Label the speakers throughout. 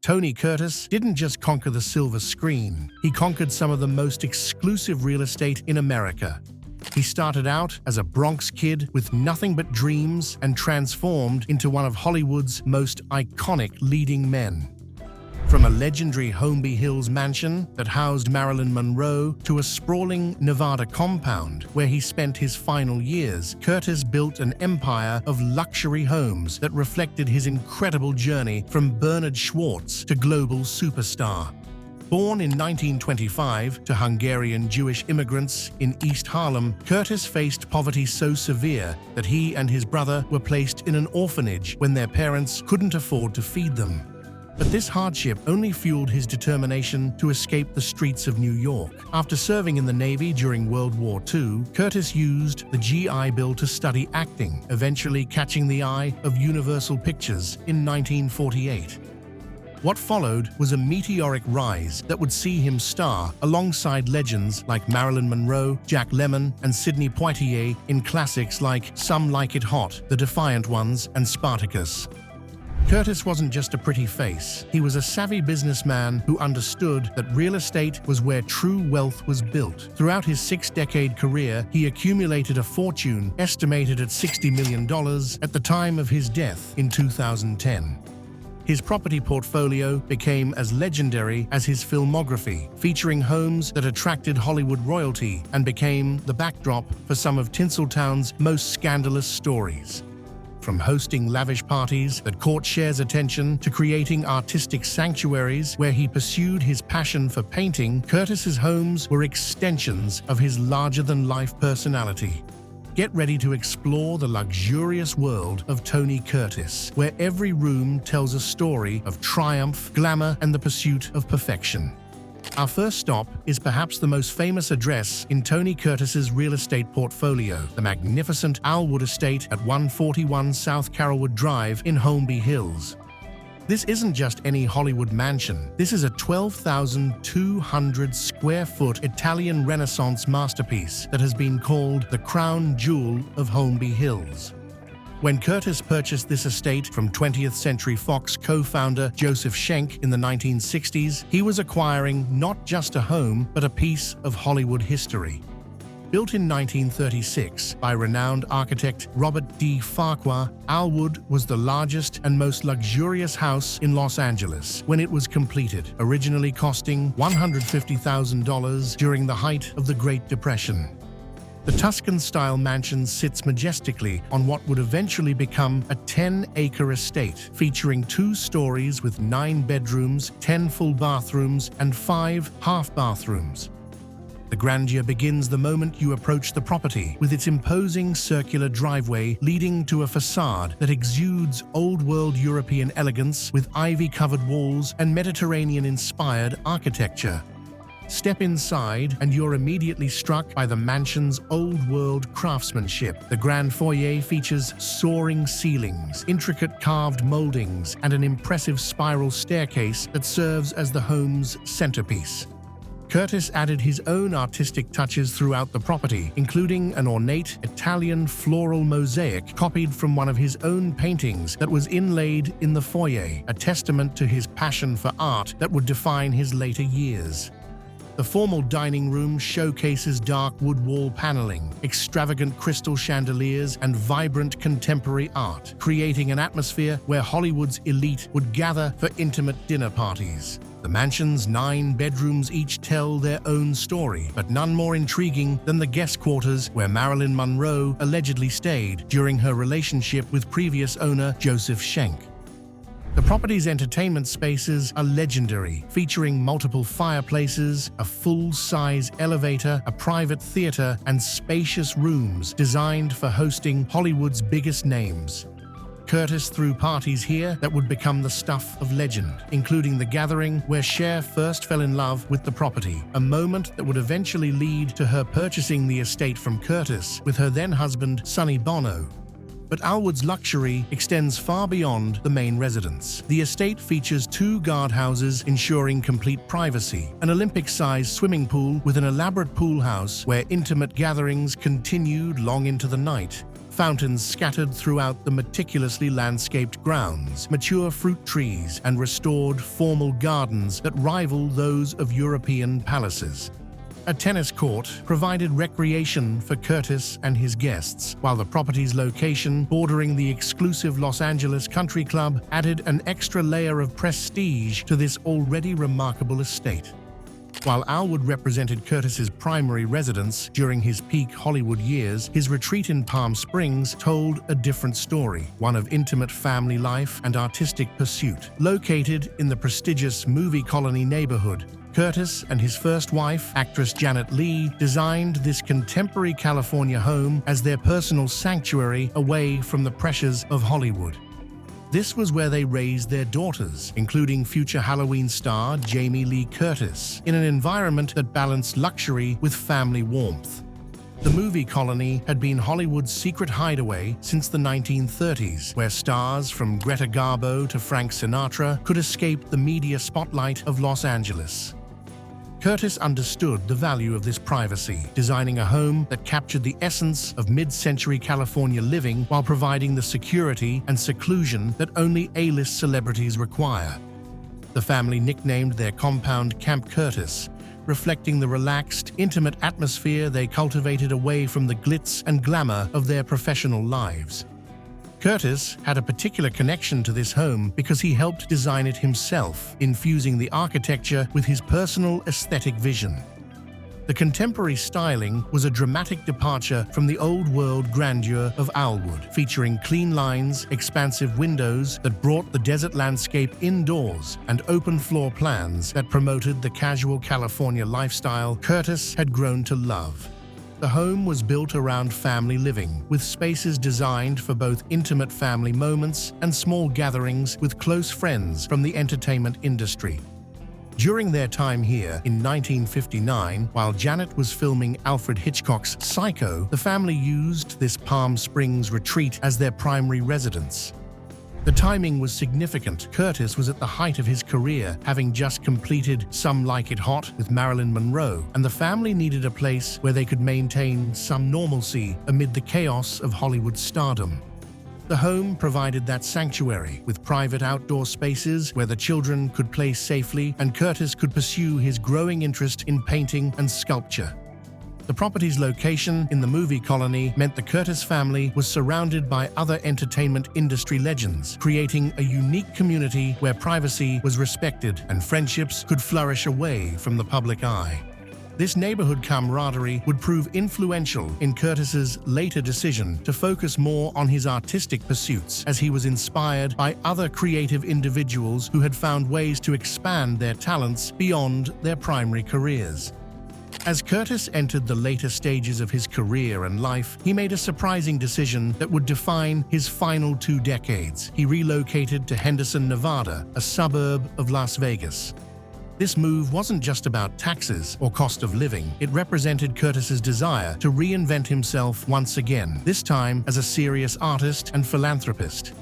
Speaker 1: Tony Curtis didn't just conquer the silver screen, he conquered some of the most exclusive real estate in America. He started out as a Bronx kid with nothing but dreams and transformed into one of Hollywood's most iconic leading men. From a legendary Holmby Hills mansion that housed Marilyn Monroe to a sprawling Nevada compound where he spent his final years, Curtis built an empire of luxury homes that reflected his incredible journey from Bernard Schwartz to global superstar. Born in 1925 to Hungarian Jewish immigrants in East Harlem, Curtis faced poverty so severe that he and his brother were placed in an orphanage when their parents couldn't afford to feed them. But this hardship only fueled his determination to escape the streets of New York. After serving in the Navy during World War II, Curtis used the GI Bill to study acting, eventually catching the eye of Universal Pictures in 1948. What followed was a meteoric rise that would see him star alongside legends like Marilyn Monroe, Jack Lemmon, and Sidney Poitier in classics like Some Like It Hot, The Defiant Ones, and Spartacus. Curtis wasn't just a pretty face. He was a savvy businessman who understood that real estate was where true wealth was built. Throughout his 6-decade career, he accumulated a fortune estimated at $60 million at the time of his death in 2010. His property portfolio became as legendary as his filmography, featuring homes that attracted Hollywood royalty and became the backdrop for some of Tinseltown's most scandalous stories. From hosting lavish parties that caught Cher's attention to creating artistic sanctuaries where he pursued his passion for painting, Curtis's homes were extensions of his larger-than-life personality. Get ready to explore the luxurious world of Tony Curtis, where every room tells a story of triumph, glamour, and the pursuit of perfection. Our first stop is perhaps the most famous address in Tony Curtis's real estate portfolio, the magnificent Alwood estate at 141 South Carrollwood Drive in Holmby Hills. This isn't just any Hollywood mansion. This is a 12,200 square foot Italian Renaissance masterpiece that has been called the crown jewel of Holmby Hills. When Curtis purchased this estate from 20th Century Fox co-founder Joseph Schenck in the 1960s, he was acquiring not just a home, but a piece of Hollywood history. Built in 1936 by renowned architect Robert D. Farquhar, Alwood was the largest and most luxurious house in Los Angeles when it was completed, originally costing $150,000 during the height of the Great Depression. The Tuscan-style mansion sits majestically on what would eventually become a 10-acre estate, featuring 2 stories with 9 bedrooms, 10 full bathrooms, and 5 half-bathrooms. The grandeur begins the moment you approach the property, with its imposing circular driveway leading to a facade that exudes old-world European elegance with ivy-covered walls and Mediterranean-inspired architecture. Step inside and you're immediately struck by the mansion's old-world craftsmanship. The grand foyer features soaring ceilings, intricate carved moldings, and an impressive spiral staircase that serves as the home's centerpiece. Curtis added his own artistic touches throughout the property, including an ornate Italian floral mosaic copied from one of his own paintings that was inlaid in the foyer, a testament to his passion for art that would define his later years. The formal dining room showcases dark wood wall paneling, extravagant crystal chandeliers, and vibrant contemporary art, creating an atmosphere where Hollywood's elite would gather for intimate dinner parties. The mansion's 9 bedrooms each tell their own story, but none more intriguing than the guest quarters where Marilyn Monroe allegedly stayed during her relationship with previous owner Joseph Schenck. The property's entertainment spaces are legendary, featuring multiple fireplaces, a full-size elevator, a private theater, and spacious rooms designed for hosting Hollywood's biggest names. Curtis threw parties here that would become the stuff of legend, including the gathering where Cher first fell in love with the property, a moment that would eventually lead to her purchasing the estate from Curtis with her then-husband Sonny Bono. But Alwood's luxury extends far beyond the main residence. The estate features 2 guardhouses ensuring complete privacy, an Olympic-sized swimming pool with an elaborate pool house where intimate gatherings continued long into the night, fountains scattered throughout the meticulously landscaped grounds, mature fruit trees, and restored formal gardens that rival those of European palaces. A tennis court provided recreation for Curtis and his guests, while the property's location, bordering the exclusive Los Angeles Country Club, added an extra layer of prestige to this already remarkable estate. While Alwood represented Curtis's primary residence during his peak Hollywood years, his retreat in Palm Springs told a different story, one of intimate family life and artistic pursuit. Located in the prestigious Movie Colony neighborhood, Curtis and his first wife, actress Janet Leigh, designed this contemporary California home as their personal sanctuary away from the pressures of Hollywood. This was where they raised their daughters, including future Halloween star Jamie Lee Curtis, in an environment that balanced luxury with family warmth. The Movie Colony had been Hollywood's secret hideaway since the 1930s, where stars from Greta Garbo to Frank Sinatra could escape the media spotlight of Los Angeles. Curtis understood the value of this privacy, designing a home that captured the essence of mid-century California living while providing the security and seclusion that only A-list celebrities require. The family nicknamed their compound Camp Curtis, reflecting the relaxed, intimate atmosphere they cultivated away from the glitz and glamour of their professional lives. Curtis had a particular connection to this home because he helped design it himself, infusing the architecture with his personal aesthetic vision. The contemporary styling was a dramatic departure from the old-world grandeur of Alwood, featuring clean lines, expansive windows that brought the desert landscape indoors, and open floor plans that promoted the casual California lifestyle Curtis had grown to love. The home was built around family living, with spaces designed for both intimate family moments and small gatherings with close friends from the entertainment industry. During their time here in 1959, while Janet was filming Alfred Hitchcock's Psycho, the family used this Palm Springs retreat as their primary residence. The timing was significant. Curtis was at the height of his career, having just completed Some Like It Hot with Marilyn Monroe, and the family needed a place where they could maintain some normalcy amid the chaos of Hollywood stardom. The home provided that sanctuary, with private outdoor spaces where the children could play safely and Curtis could pursue his growing interest in painting and sculpture. The property's location in the Movie Colony meant the Curtis family was surrounded by other entertainment industry legends, creating a unique community where privacy was respected and friendships could flourish away from the public eye. This neighborhood camaraderie would prove influential in Curtis's later decision to focus more on his artistic pursuits, as he was inspired by other creative individuals who had found ways to expand their talents beyond their primary careers. As Curtis entered the later stages of his career and life, he made a surprising decision that would define his final 2 decades. He relocated to Henderson, Nevada, a suburb of Las Vegas. This move wasn't just about taxes or cost of living. It represented Curtis's desire to reinvent himself once again, this time as a serious artist and philanthropist.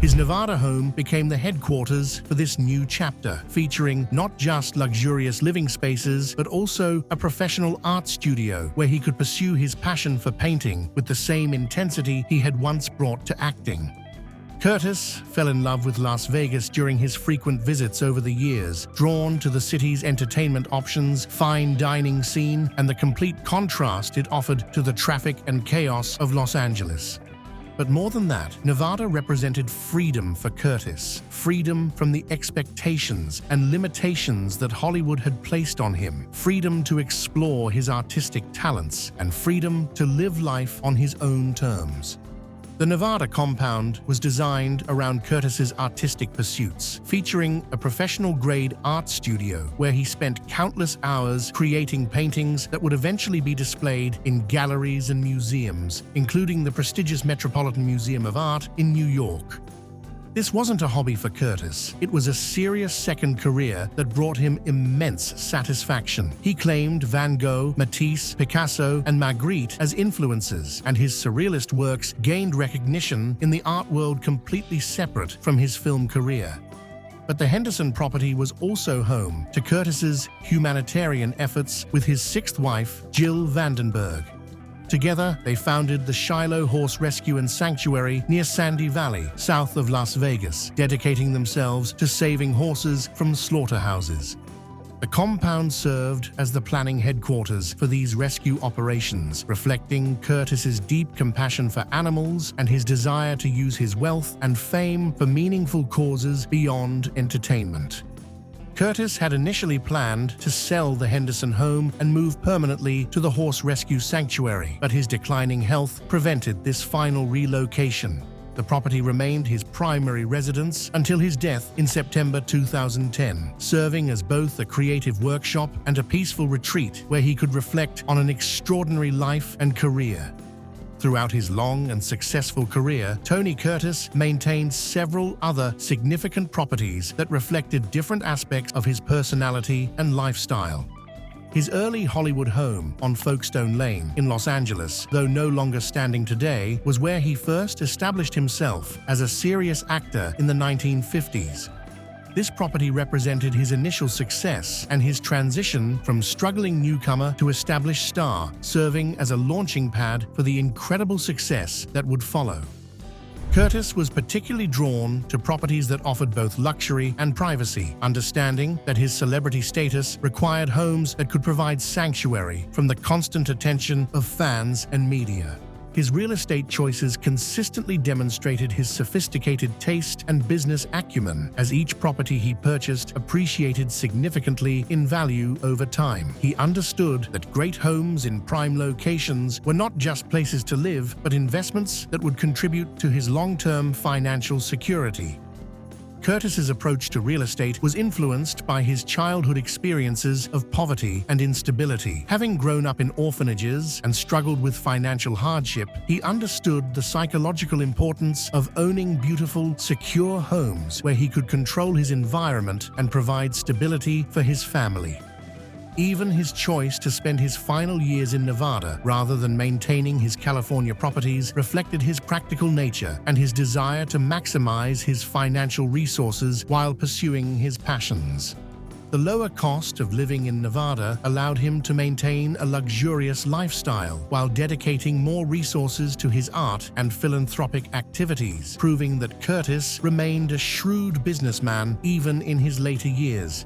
Speaker 1: His Nevada home became the headquarters for this new chapter, featuring not just luxurious living spaces, but also a professional art studio where he could pursue his passion for painting with the same intensity he had once brought to acting. Curtis fell in love with Las Vegas during his frequent visits over the years, drawn to the city's entertainment options, fine dining scene, and the complete contrast it offered to the traffic and chaos of Los Angeles. But more than that, Nevada represented freedom for Curtis, freedom from the expectations and limitations that Hollywood had placed on him, freedom to explore his artistic talents, and freedom to live life on his own terms. The Nevada compound was designed around Curtis's artistic pursuits, featuring a professional-grade art studio where he spent countless hours creating paintings that would eventually be displayed in galleries and museums, including the prestigious Metropolitan Museum of Art in New York. This wasn't a hobby for Curtis. It was a serious second career that brought him immense satisfaction. He claimed Van Gogh, Matisse, Picasso, and Magritte as influences, and his surrealist works gained recognition in the art world completely separate from his film career. But the Henderson property was also home to Curtis's humanitarian efforts with his 6th wife, Jill Vandenberg. Together, they founded the Shiloh Horse Rescue and Sanctuary near Sandy Valley, south of Las Vegas, dedicating themselves to saving horses from slaughterhouses. The compound served as the planning headquarters for these rescue operations, reflecting Curtis's deep compassion for animals and his desire to use his wealth and fame for meaningful causes beyond entertainment. Curtis had initially planned to sell the Henderson home and move permanently to the Horse Rescue Sanctuary, but his declining health prevented this final relocation. The property remained his primary residence until his death in September 2010, serving as both a creative workshop and a peaceful retreat where he could reflect on an extraordinary life and career. Throughout his long and successful career, Tony Curtis maintained several other significant properties that reflected different aspects of his personality and lifestyle. His early Hollywood home on Folkestone Lane in Los Angeles, though no longer standing today, was where he first established himself as a serious actor in the 1950s. This property represented his initial success and his transition from struggling newcomer to established star, serving as a launching pad for the incredible success that would follow. Curtis was particularly drawn to properties that offered both luxury and privacy, understanding that his celebrity status required homes that could provide sanctuary from the constant attention of fans and media. His real estate choices consistently demonstrated his sophisticated taste and business acumen, as each property he purchased appreciated significantly in value over time. He understood that great homes in prime locations were not just places to live, but investments that would contribute to his long-term financial security. Curtis's approach to real estate was influenced by his childhood experiences of poverty and instability. Having grown up in orphanages and struggled with financial hardship, he understood the psychological importance of owning beautiful, secure homes where he could control his environment and provide stability for his family. Even his choice to spend his final years in Nevada rather than maintaining his California properties reflected his practical nature and his desire to maximize his financial resources while pursuing his passions. The lower cost of living in Nevada allowed him to maintain a luxurious lifestyle while dedicating more resources to his art and philanthropic activities, proving that Curtis remained a shrewd businessman even in his later years.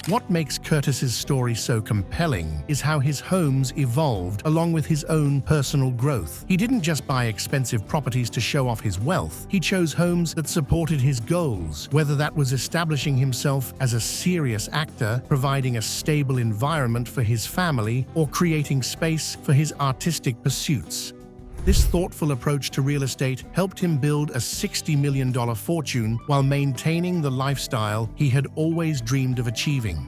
Speaker 1: What makes Curtis's story so compelling is how his homes evolved along with his own personal growth. He didn't just buy expensive properties to show off his wealth. He chose homes that supported his goals, whether that was establishing himself as a serious actor, providing a stable environment for his family, or creating space for his artistic pursuits. This thoughtful approach to real estate helped him build a $60 million fortune while maintaining the lifestyle he had always dreamed of achieving.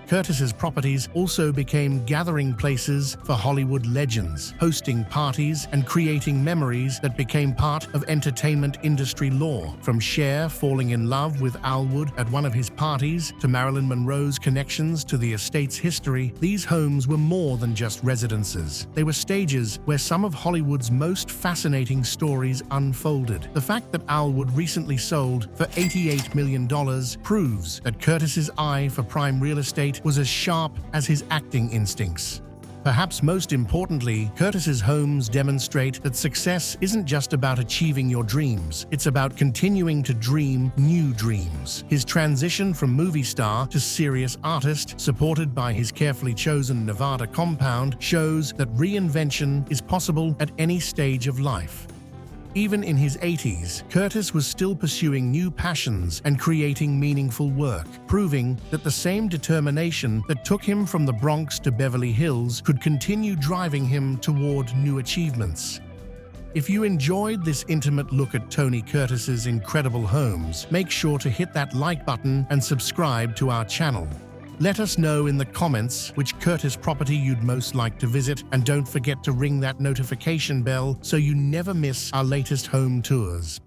Speaker 1: Curtis's properties also became gathering places for Hollywood legends, hosting parties and creating memories that became part of entertainment industry lore. From Cher falling in love with Alwood at one of his parties to Marilyn Monroe's connections to the estate's history, these homes were more than just residences. They were stages where some of Hollywood's most fascinating stories unfolded. The fact that Alwood recently sold for $88 million proves that Curtis's eye for prime real estate was as sharp as his acting instincts. Perhaps most importantly, Curtis's homes demonstrate that success isn't just about achieving your dreams, it's about continuing to dream new dreams. His transition from movie star to serious artist, supported by his carefully chosen Nevada compound, shows that reinvention is possible at any stage of life. Even in his 80s, Curtis was still pursuing new passions and creating meaningful work, proving that the same determination that took him from the Bronx to Beverly Hills could continue driving him toward new achievements. If you enjoyed this intimate look at Tony Curtis's incredible homes, make sure to hit that like button and subscribe to our channel. Let us know in the comments which Curtis property you'd most like to visit, and don't forget to ring that notification bell so you never miss our latest home tours.